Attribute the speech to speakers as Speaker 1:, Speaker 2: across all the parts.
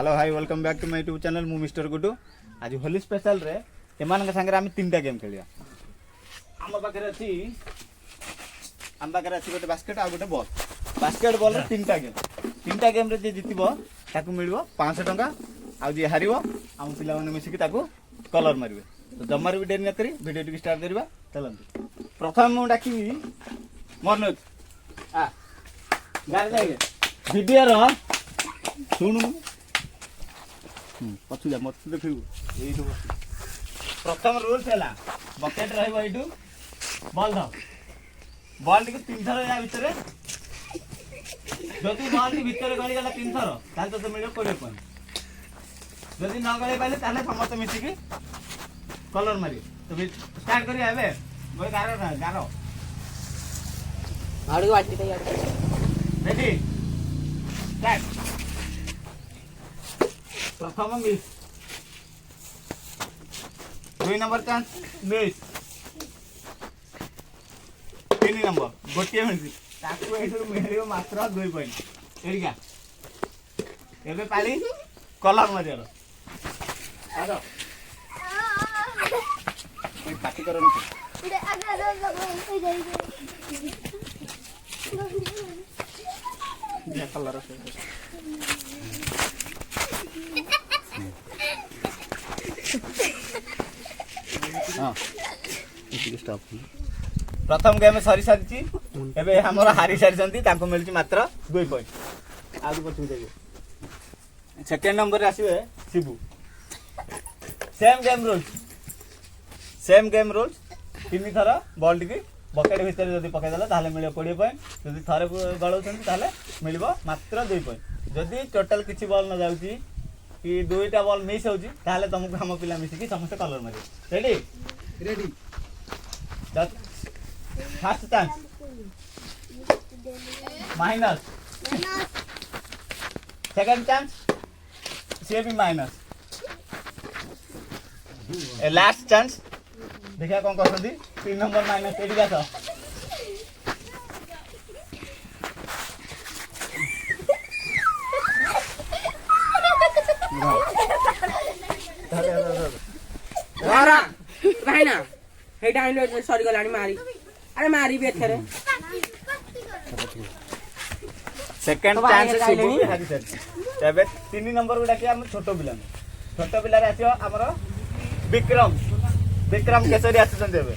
Speaker 1: hello hi welcome back to my YouTube channel मु mister Guddu आज Holi special रे एमान संगे आम तीन गेम खेलिया आम पाखे अच्छी गोटे बास्केट आ गोटे बॉल बास्केट बॉल तीन गेम रे जे जितबो ताकू मिलबो 500 टंका आ जे हारिबो आम पिला माने मिसिकी ताकू कलर मारिबे तो जमार भी डेरी न करी वीडियो टिक स्टार्ट करबा चलंतु प्रथम मु डाकी मनोज आ गाड़ी जाइए वीडियो रो सुनु पछु जा मत देखिबू एइठो प्रथम रूल्स हैला बकेट रहइबो एइठो बॉल द बॉल टिक तीन थर या भितरे जदि बॉल टी भितरे गली गला तीन थर ताल तो मिलियो 20 पॉइंट जदि न गले पाले ताले समस्त मिसिकी कलर मारी तो स्टार्ट करी आबे गोय गारो
Speaker 2: आड़ू वाटी तैयार
Speaker 1: रेडी स्टार्ट प्रथम miss 2 number chance miss 3 number गोटे मिस ताकू एठु मिलियो मात्र 2 पॉइंट एरिका एबे पाली कलर मारियो आरो कोई पार्टी करन इडे आगे हो जाई ये कलर से हां इसी स्टॉप प्रथम गेम सरी सारी एबे हमर हारी सारी संती ताको मिलची मात्र 2 पॉइंट आगु पछु देबे सेकंड नंबर रे आसीबे शिबू सेम गेम रूल्स तीन थर बॉल टिकी बकेट भितर जदि पकई देला ताले मिलियो 20 पॉइंट जदि थरे गळौछन ताले मिलिबो मात्र 2 पॉइंट जदि टोटल किछि बॉल न जाउची कि दुईटा बॉल मिस होउची ताले तुमको हम पिला मिसिकी समस्त colour Mario ready first chance minus second chance से भी माइनस ए लास्ट चांस देखिए कौन करछंती 3 नंबर माइनस एडी गास
Speaker 2: रारा भाईना हे टाइम लो सॉरी गलानी मारी अरे मारी भी एथरे
Speaker 1: सेकंड चांस शिबू हादी सर तबे 3 नंबर गुडा के हम छोटो पिला रे आछो हमर विक्रम केसरी आछन देबे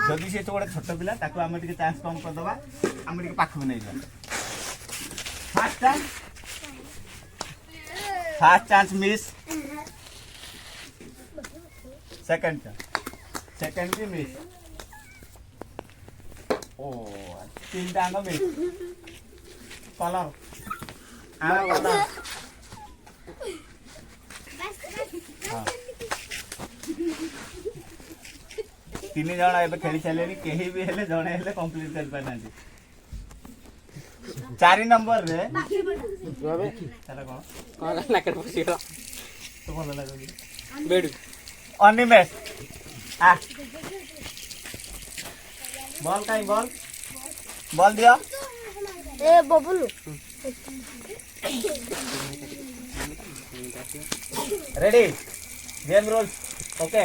Speaker 1: जदि से तो गोटे छोटो पिला ताको हम टिके चांस कम कर दबा हम टिके पाखु नै जा फर्स्ट चांस मिस सेकंड भी मिस ओ तीन टांग मिस कलर कलर तीन जन ए खेली चले कहीं भी हेले जने हेले कंप्लीट कर पाना 4 नंबर रे चला कोन
Speaker 2: नाकर पसी गला
Speaker 1: तो भल लागो
Speaker 2: बेडू
Speaker 1: अनिमेश आ बॉल काई बॉल दियो
Speaker 3: ए Bablu
Speaker 1: ready game rules okay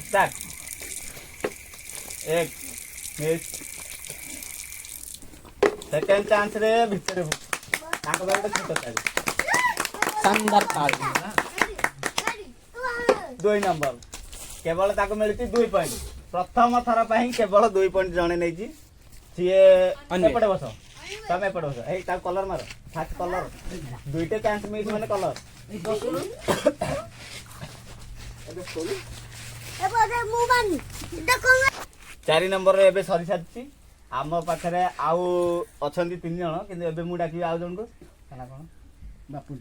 Speaker 1: start एक मिस सेकंड चांस रे भितर ताको बारे छोटो ताली
Speaker 2: शानदार ताल
Speaker 1: 2 नंबर केवल ताको मिलती 2 पॉइंट प्रथम थर पई केवल 2 पॉइंट जणे नै छी सिए एपटे बस तमे एपटे बस ए ता कलर मारो फास्ट कलर दुईटे चांस मिस माने कलर
Speaker 3: एबे मु मानी देखो
Speaker 1: 4 नंबर रे एबे सरी साची आम पाखरे आउ अछंती 3 जण किंतु एबे मु डाकी आउ जण को कना कोन बापुन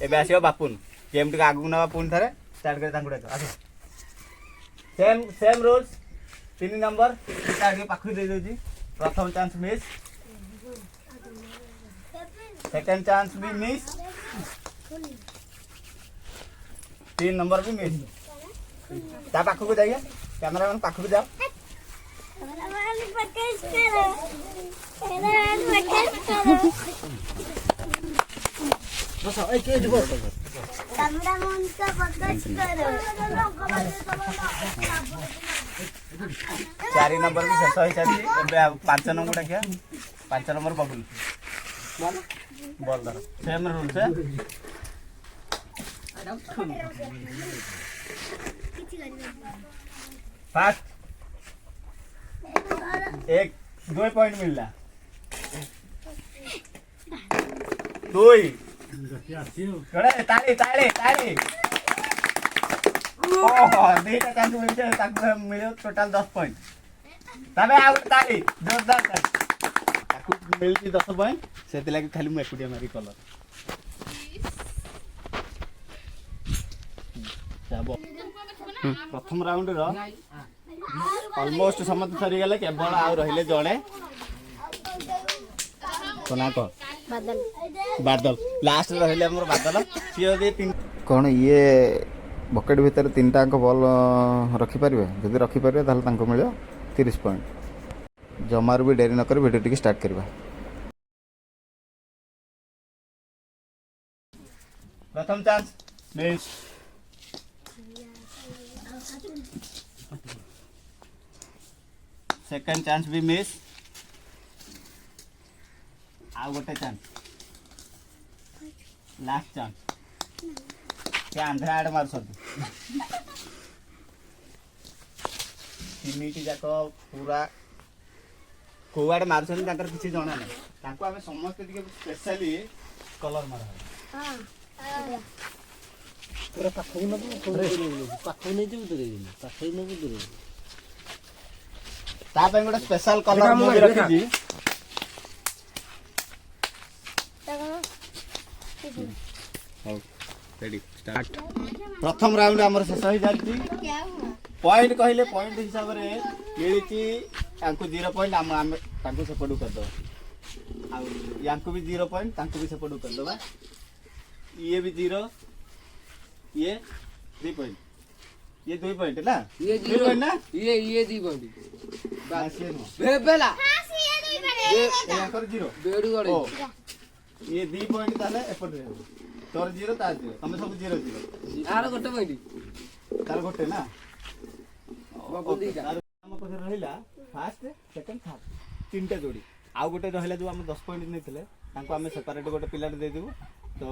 Speaker 1: एबे आसीओ बापुन गेम टिक आगु नबा पुन थरे स्टार्ट करे तांगु डाको आसो सेम रूल्स 3 नंबर स्टार्ट के पाखु दे दोजी प्रथम चांस मिस सेकंड चांस भी मिस 3 नंबर भी मिस ता पाखु को जाइए कैमरामैन पाखु को जाओ
Speaker 3: कैमरा मन का बकच करो
Speaker 1: 4 नंबर भी शेष होई सारी एबे 5 नंबर डाकिया 5 नंबर बबुल बॉल धर सेम रूल से फास्ट 2 पॉइंट मिलला 2 कड़े ताली ताली ताली ओह देटा चांस मिलছে তাকু মিলিও টোটাল 10 পয়েন্ট তবে আর তালি জোরদার তাকু মিলছি 10 পয়েন্ট সেতে লাগি খালি মু একুটিয়া মারি কলর যাব প্রথম রাউন্ড র অলমোস্ট সমত সরি গলে কেবল আর রहिले জणे কোনা ক
Speaker 3: बादल
Speaker 1: बादल लास्ट रहिले हमर बादल सियो दे तीन कोन ये बकेट भीतर तीनटा अंक बॉल रखी पारिबे जदि रखी पारिबे ताले तांको मिलियो 30 पॉइंट जमार भी डेरी न कर वीडियो टिक स्टार्ट करबा प्रथम चांस मिस सेकंड चांस भी मिस आ गोटे चांस लास्ट चांस के आंध्र आड़ मार सब तीनिटी जाक पूरा कोआड मारछन ताकर किछि जणा नै ताको हमें समस्त दिके स्पेशली कलर मारा
Speaker 3: हां
Speaker 2: पूरा पाखो न पाखो नै जे उतरे पाखो न उतरे
Speaker 1: ता पे गोटे स्पेशल कलर मु रखि जी रेडी स्टार्ट प्रथम राउंड हमर शेष होई जाती
Speaker 3: क्या हुआ
Speaker 1: पॉइंट कहले पॉइंट हिसाब रे मिलिची तांको 0 पॉइंट हम तांको सेपडू कर दो आ यांको भी 0 पॉइंट तांको भी सेपडू कर दो बा ये भी 0 ये 3 पॉइंट ये 2 पॉइंट ना
Speaker 2: ये
Speaker 1: 2 पॉइंट ना
Speaker 2: ये 2 पॉइंट
Speaker 1: बस ये नो
Speaker 2: बेबेला
Speaker 1: ये यांको 0
Speaker 2: बेडू गड़े
Speaker 1: ओ ये 2 पॉइंट ताले एपट रे तोर 0 तार 0 तमे सब 0 0
Speaker 2: आर गोटे पॉइंट
Speaker 1: तार गोटे ना
Speaker 2: बाबू दीटा
Speaker 1: हम पाखे रहिला फर्स्ट सेकंड थर्ड तीनटा जोड़ी आउ गोटे रहिला जो हम 10 पॉइंट नेथिले तांको हम सेपरेट गोटे पिला दे देबु तो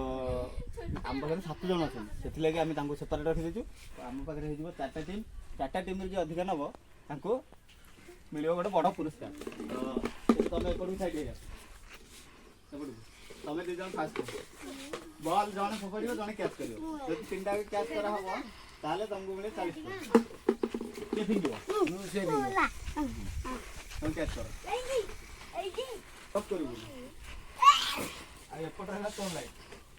Speaker 1: हम पाखे 7 जण अछन सेति लागि हम तांको सेपरेट रखि देजु हम पाखे हे जिवो चारटा टीम रे जे अधिक नबो तांको मिलियो गोटे बड़ पुरस्कार तो तमे एपडू साइड हे एपडू तमे दे जण फास्ट बॉल जण पकड़ियो जण कैच करियो जदि तीनटा के कैच करा हबो ताले तुमको मिले 40 पॉइंट के फिंगियो हम कैच करो टप करू आ एपट हला तो लाइन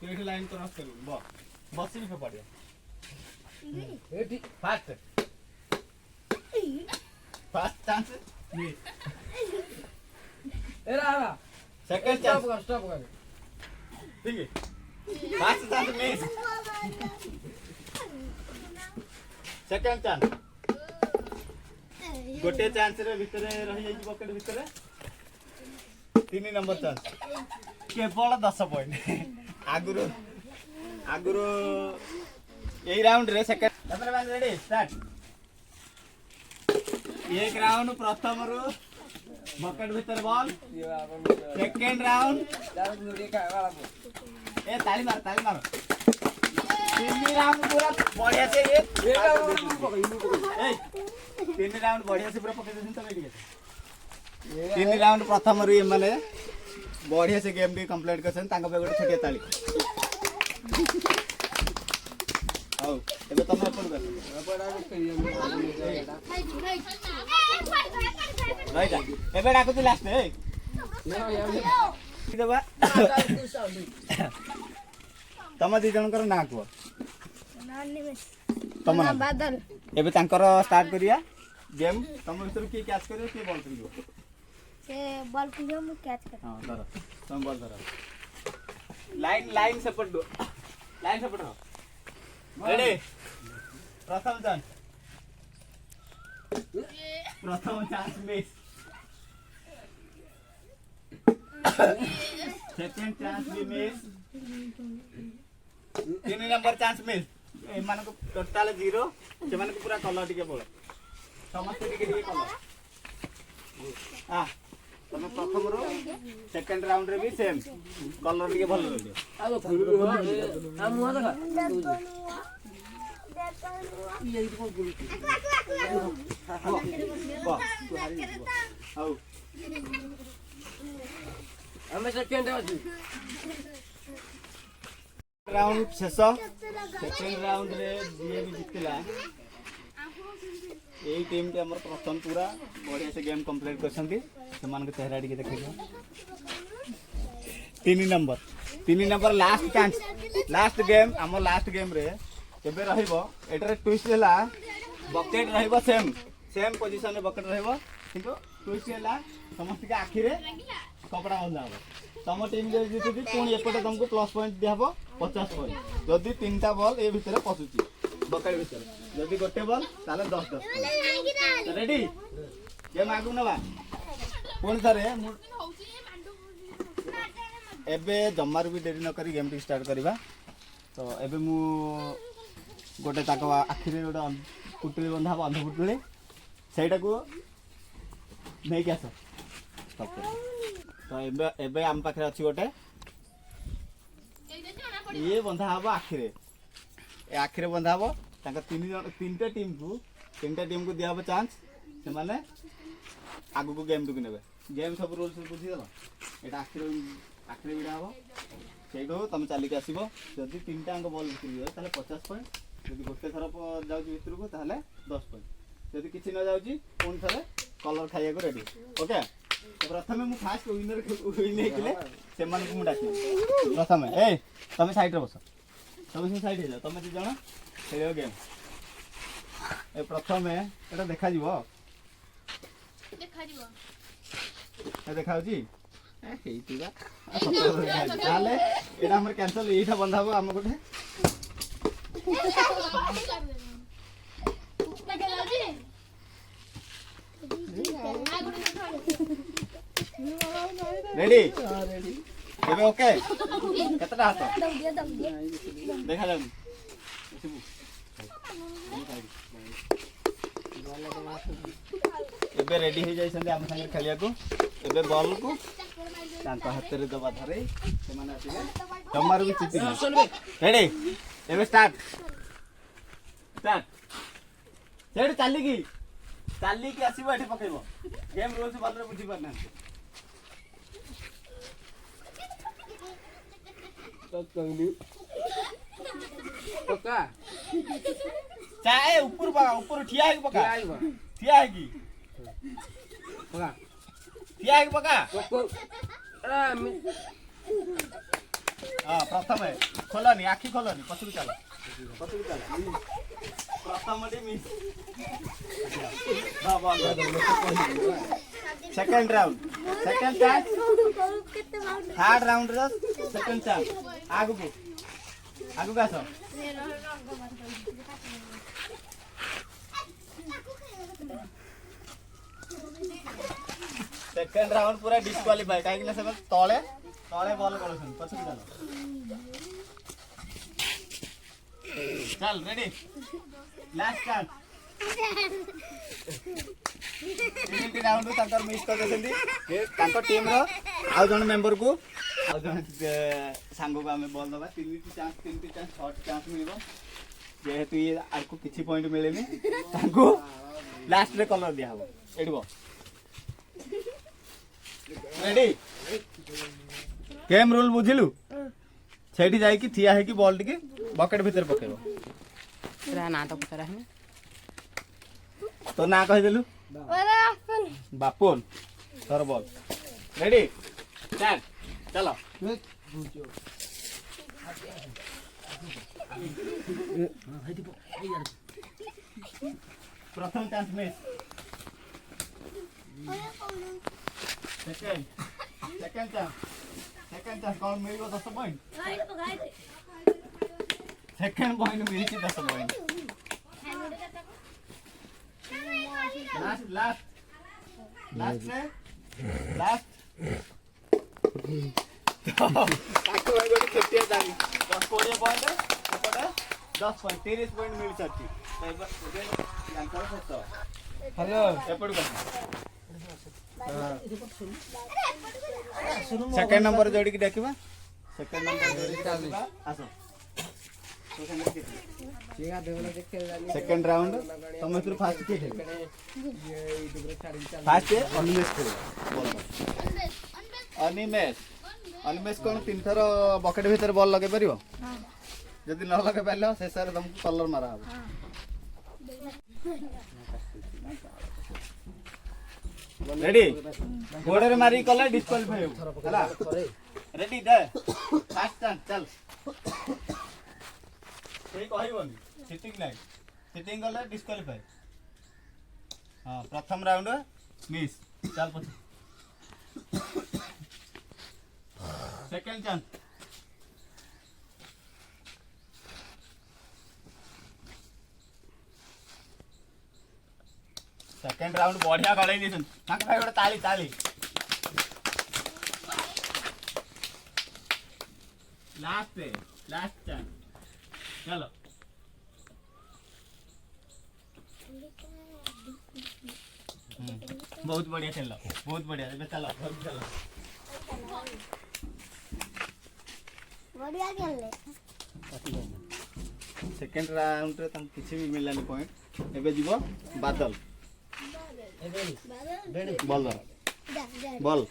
Speaker 1: केठी लाइन क्रॉस करू बस भी पड़ियो
Speaker 2: एठी
Speaker 1: फास्ट चांस मिस
Speaker 2: एरा आरा
Speaker 1: सेकंड चांस
Speaker 2: स्टॉप कर
Speaker 1: ठीक है fast chance miss second chance गोटे चांस रे भितरे रहि जाई बकेट भितरे 3 नंबर चांस केवल 10 पॉइंट आगुरु यही राउंड रे सेकंड नंबर 1 रेडी स्टार्ट एक राउंड प्रथम रु बकेट भीतर बॉल सेकंड राउंड ए ताली मार तीन राउंड पूरा बढ़िया से ये तीन राउंड बढ़िया से पूरा पकड़ देन तो बैठ गए तीन राउंड प्रथम रु माने बढ़िया से गेम भी कंप्लीट करछन तांका पे गोटे छोटिया ताली आओ एबे तुम अपन कर राइट एबे डाकू तू लास्ट ए देबा तम दी जनकर ना को तम ना
Speaker 3: बादल
Speaker 1: एबे तांकर स्टार्ट करिया गेम तम भीतर की कैच करियो की बॉल करियो
Speaker 3: से बॉल पियो मु कैच कर
Speaker 1: हां धर तुम बॉल धर लाइन सेपट दो लाइन सेपट हो रेडी प्रथम चांस मिस सेकंड चांस भी मिस 3 नंबर चांस मिस एमान को टोटल 0 से माने पूरा कलर टिके बोल समस्त टिके टिके कलर हां तमे प्रथम रो सेकंड राउंड रे भी सेम कलर टिके भल रहले
Speaker 2: आगो फुलु हो आ मुआ देखा ये तो कोन गुलु
Speaker 1: आउ
Speaker 2: हमें सेकंड अछि
Speaker 1: राउंड शेष सेकंड राउंड रे जीए भी जितला एई टीम के हमर प्रथम पूरा बढ़िया से गेम कंप्लीट करछंती समान के चेहरा टिके देखियो 3 नंबर लास्ट गेम हमर लास्ट गेम रे केबे रहइबो एटारे ट्विस्ट हैला बकेट रहइबो सेम पोजीशन रे बकेट रहइबो किंतु ट्विस्ट हैला समस्त के आखि रे कपड़ा बंधा हो तम टीम जे जीतुची पुणी एपटे तुमको प्लस पॉइंट दिया हबो 50 पॉइंट जदी 3टा बॉल ए भितरे पसुची बकेट भितरे जदी गोटे बॉल ताले 10 रेडी गेम आगु नबा पुणी थरे एबे जम्मार भी देरी न करी गेम टी स्टार्ट करबा तो एबे मु गोटे ताको आखिरे गोटे पुटुली बंधा हबो अंध पुटुली सेटा को नै के आस स्टॉप कर तो एबे आम पाखे अच्छी गोटे ये बंधा हबो आखिरे ए आखिरे बंधा हबो ताका तीनटा टीम को दिया हबो चांस से माने आगु को गेम दुक नेबे गेम सब रूल्स बुझी दला एटा आखिरे बिडा हबो सेठो तुम चली के आसीबो जदी तीनटा अंक बॉल भितर ताले 50 पॉइंट जदी गोटे थरा जाउची भितर को ताले 10 पॉइंट जदी किछि न जाउची कोन थरे कलर खाइया को रेडी ओके तो प्रथमे मु फास्ट विनर विन हेकिले से मन को मु डाकी प्रथमे ए तमे साइड रे बस तमे से साइड हे जा तमे जे जण खेलियो गेम ए प्रथमे एटा देखा जीवो ए देखाउची ए हेइतिबा ताले एटा हमर कैंसिल एटा बंधाबो हम गोटे रेडी एबे ओके केतटा हाथ देखा जाउ एबे रेडी हो जाई संदे हम संगे खेलिया को एबे बॉल को तांका हाथ रे दबा धरे से माने आसीबे तमार भी चिति रेडी एबे स्टार्ट सेठ चाली की आसीबो एठी पकेबो गेम रूल्स भलरे बुझी परना
Speaker 2: तो कहली पक्का
Speaker 1: चाहे ऊपर पका ऊपर ठिया है पका ठिया है की
Speaker 2: पक्का
Speaker 1: ठिया है पका
Speaker 2: पक्को
Speaker 1: हां प्रथम है खोलनी आखी खोलनी पछुरी चला प्रथम डी मिस बाबा second round second chance third round रो सेकंड चांस आगु का सो सेकंड राउंड पूरा डिस्क्वालीफाई काहे कि सब तळे बॉल करछन पछुरी चला चल रेडी लास्ट चांस तीन राउंड तांकर मिस कर देछंदी ए तांकर टीम रो आ जण मेंबर को आ जण सांगो को हमें बॉल दबा तीन चांस शॉट चांस मिलबो जेहेतु ये आको किछि पॉइंट मिलेनी तांको लास्ट रे कलर दिया हबो एडबो रेडी गेम रूल बुझिलु सेठी जाई कि थिया है कि बॉल टिके बकेट भीतर पकेबो
Speaker 2: तेरा ना तो पता रहने
Speaker 1: तो ना कह देलु बापुन तोर बॉल रेडी स्टार्ट चलो प्रथम चांस मिस सेकंड चांस कौन मिलेगा 10 पॉइंट सेकंड पॉइंट मिली 10 पॉइंट लास्ट ତାକୁ ଭାଇ ଗୋଟେ ଛୋଟିଆ ଚାଲି 10-20 ପଏଣ୍ଟ ଏପଟେ 10 ପଏଣ୍ଟ 30 ପଏଣ୍ଟ ମିଳି ସାରିଛି ତ ଏବେ ୟାଙ୍କର ଶେଷ
Speaker 2: ହ୍ୟାଲୋ
Speaker 1: ଏପଟକୁ ସେକେଣ୍ଡ ନମ୍ବର ଯୋଡ଼ିକି ଡାକିବା ସେକେଣ୍ଡ ନମ୍ବର ଯୋଡ଼ିକି ଡାକିବା ଆସ ସେକେଣ୍ଡ ରାଉଣ୍ଡ ତମ ଭିତରୁ ଫାଷ୍ଟ କିଏ ଖେଳିବ ଫାଷ୍ଟ ଅନିମେଶ ଖେଳିବ ଅନିମେଶ କ'ଣ 3 ଥର ବକେଟ ଭିତରେ ବଲ୍ ଲଗେଇ ପାରିବ ଯଦି ନ ଲଗେଇ ପାରିଲ ଶେଷରେ ତମକୁ କଲର ମାରା ହବ ରେଡି ଗୋଡରେ ମାରି କଲେ ଡିସ୍କ୍ୱାଲିଫାଇ ହେବ ହେଲା ରେଡି ଦେ ଫାଷ୍ଟ ଚାନ୍ସ ଚାଲ ସେଇ କହିବନି ସିଟିଂ ନାହିଁ ସିଟିଂ କଲେ ଡିସ୍କ୍ୱାଲିଫାଇ ହଁ ପ୍ରଥମ ରାଉଣ୍ଡ ମିସ୍ ଚାଲ ପଛ ସେକେଣ୍ଡ ଚାନ୍ସ सेकंड राउंड बढ़िया गड़े नहीं भाई गोटे ताली ताली लास्ट चांस चलो बहुत बढ़िया खेल बहुत बढ़िया चलो चलो
Speaker 3: बढ़िया खेलले
Speaker 1: सेकंड राउंड रे तम किछि भी मिललानी पॉइंट एबे जीवो बादल बॉल बॉल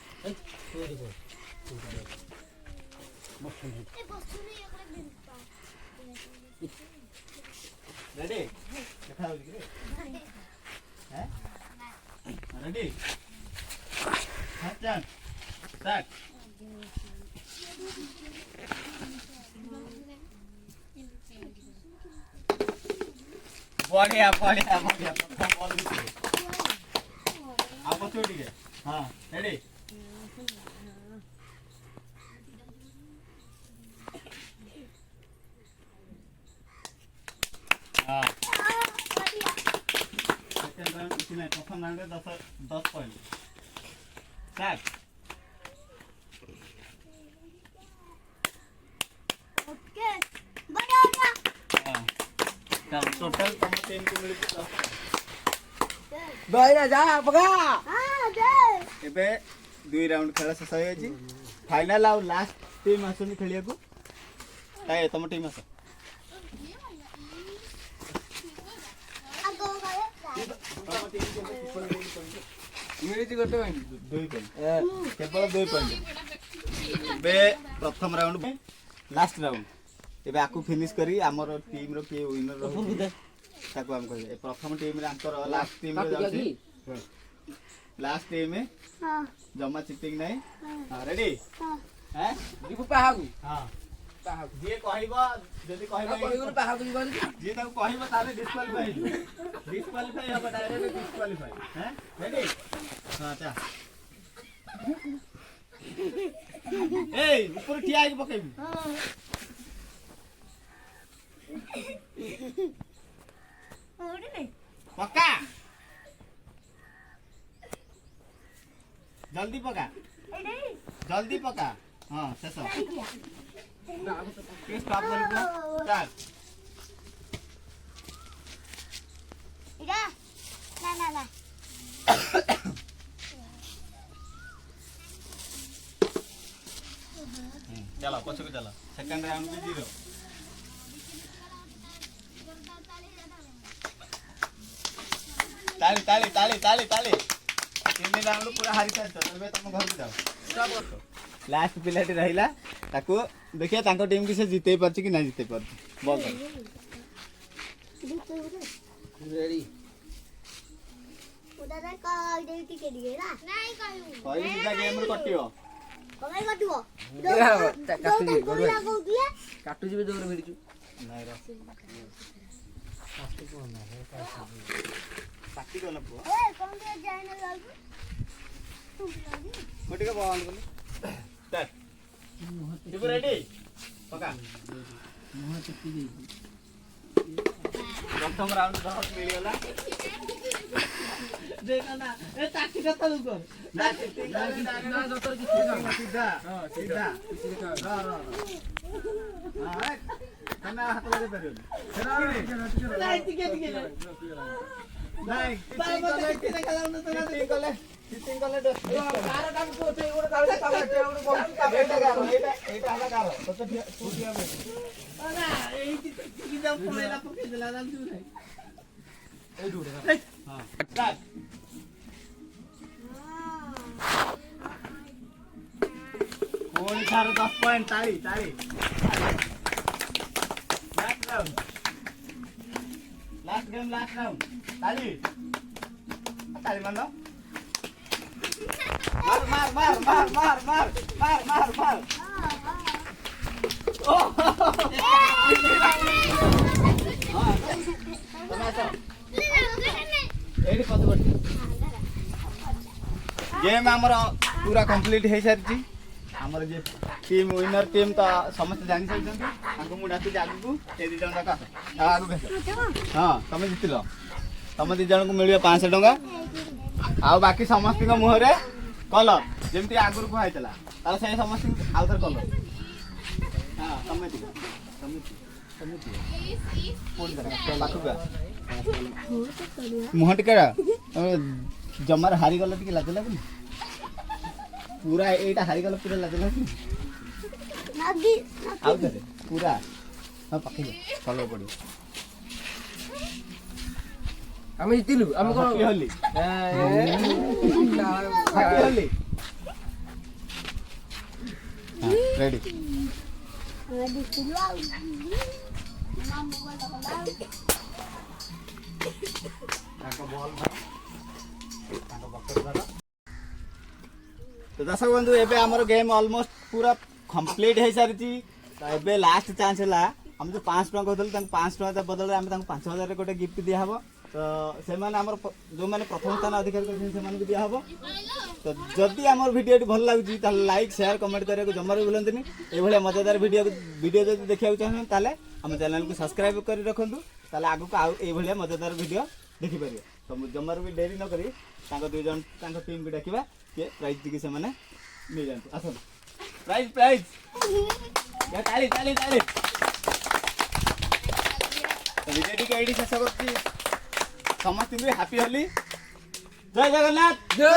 Speaker 1: रेडी देखा हो रे हैं रेडी चल स्टार्ट बढ़िया बढ़िया बढ़िया बॉल आप छोटी है हाँ रेडी हाँ सेकंड राउंड किसी नहीं प्रथम राउंड में 10 पॉइंट स्टार्ट
Speaker 3: ओके बढ़िया बढ़िया
Speaker 1: हाँ चल टोटल तुम टीम को मिली 10
Speaker 2: भाई ना जा पका
Speaker 3: हां दे
Speaker 1: एबे 2 राउंड खेल शेष हो जाई फाइनल आ लास्ट टीम आसुनी खेलिया को ए तुम टीम आस
Speaker 3: आगो गए
Speaker 2: मिली थी करते भाई
Speaker 1: 2 पॉइंट केवल 2 पॉइंट एबे प्रथम राउंड लास्ट राउंड एबे आकु फिनिश करी हमर टीम रो के विनर रहो ताको हम कहे प्रथम टीम रे अंतर लास्ट टीम रे जाउची लास्ट टीम में
Speaker 3: हां
Speaker 1: जमा चिटिंग नहीं हां रेडी
Speaker 3: हां
Speaker 1: हैं
Speaker 2: दीपू पाहागु
Speaker 1: हां
Speaker 2: पाहागु
Speaker 1: जे कहइबो जदी कहइबो
Speaker 2: कहइबो पाहागु जीवन
Speaker 1: जे ताको कहइबो ताले डिस्क्वालिफाई हो डायरेक्ट डिस्क्वालिफाई हैं रेडी हां चा ए ऊपर ठिया आइ पकेबी
Speaker 3: ओडी नहीं
Speaker 1: पक्का जल्दी पका जल्दी पका हाँ शेष स्टॉप कर स्टार्ट
Speaker 3: इरा ना ना ना
Speaker 1: चलो पछको चलो सेकंड राउंड में 0 ताली ताली ताली ताली ताली 3 राउंड पूरा हारी सारछ तबे तुम घर को जाओ लास्ट पिलाटी रहिला ताको देखिए ताको टीम की से जीते परछि कि नहीं जीते परछि बॉल
Speaker 2: रेडी
Speaker 3: उदारा का देती के दिए ना नहीं कहू
Speaker 1: पहिली सीधा गेम रे कटियो
Speaker 3: कमाई कटुओ
Speaker 2: काटू जी दौड़ भिड़चू
Speaker 1: नहीं रे पार्टी कोन पो
Speaker 3: ए कौन दे जाए ना लालू तू लागी
Speaker 1: कोटी का बॉल बोल स्टार्ट यू रेडी पका
Speaker 2: मुंह चिपकी गई
Speaker 1: ପ୍ରଥମ ରାଉଣ୍ଡ ଧର ମିଳିଗଲା ନା ଚିଟିଂ ସିଧା ସିଧା ତମେ ହାତ ଲଗେଇ ପାରିବନି ନାଇଁ ଚିଟିଂ କଲେ ଏଇଟା ହେଲା କାର ତତେ ଠିଆ ପୁଣି ଥରେ 10 ପଏଣ୍ଟ ତାଳି ତାଳି ଲାଷ୍ଟ ଗେମ୍ ଲାଷ୍ଟ ରାଉଣ୍ଡ ତାଳି ତାଳି ମାନ ମାର ମାର ମାର ମାର ମାର ମାର ମାର ମାର ଓ ତମେ ଆସ ଏଇଠି କତ ପଡି गेम आमर पूरा कंप्लीट हो सारी आमर जे टीम विनर टीम तो समस्त जानी सारी मुझे डाक आगू ये दी जन आगू हाँ तुम जीतिल तुम दी जन को मिल 500 टंका आउ बाकी समस्त मुहर कलर जमी आगुरी कहला तार से समस्त आउ थे कलर हाँ तुम मुह टिका जमार हारी गला टिके लाज लगुनि पूरा एटा हारी गला पूरा लाज लगुनि आउ थे पूरा हाँ पाखे चलो पड़ो
Speaker 2: আমি জিতিলু আমি কোন
Speaker 1: হলি হলি रेडी तो दर्शक बंधु एबे हमर गेम ऑलमोस्ट पूरा कंप्लीट हो सारी एबे लास्ट चांस है हम जो 5 टका कहते 5 टका बदल में 5000 गोटे गिफ्ट दिया हबो तो से माने हमर जो माने प्रथम स्थान अधिकारी करछन से माने दिया हबो तो जदि हमर वीडियो भल लागुची त लाइक शेयर कमेंट करे को जम्मा भूलंतनी ए भले मजेदार वीडियो जदि देखिया चाहन ताले हम चैनल को सब्सक्राइब कर रखंतु ताले आगु को ए भले मजेदार वीडियो देखि परियो तो जम्मार भी देरी न करी तांको दुई जन तांको टीम भी डाकिबा के प्राइज दिके से माने मिल जानते आसन प्राइज प्राइज या ताली ताली ताली वीडियो टी केडी शेष करती समस्त भी हैप्पी होली जय जगन्नाथ जय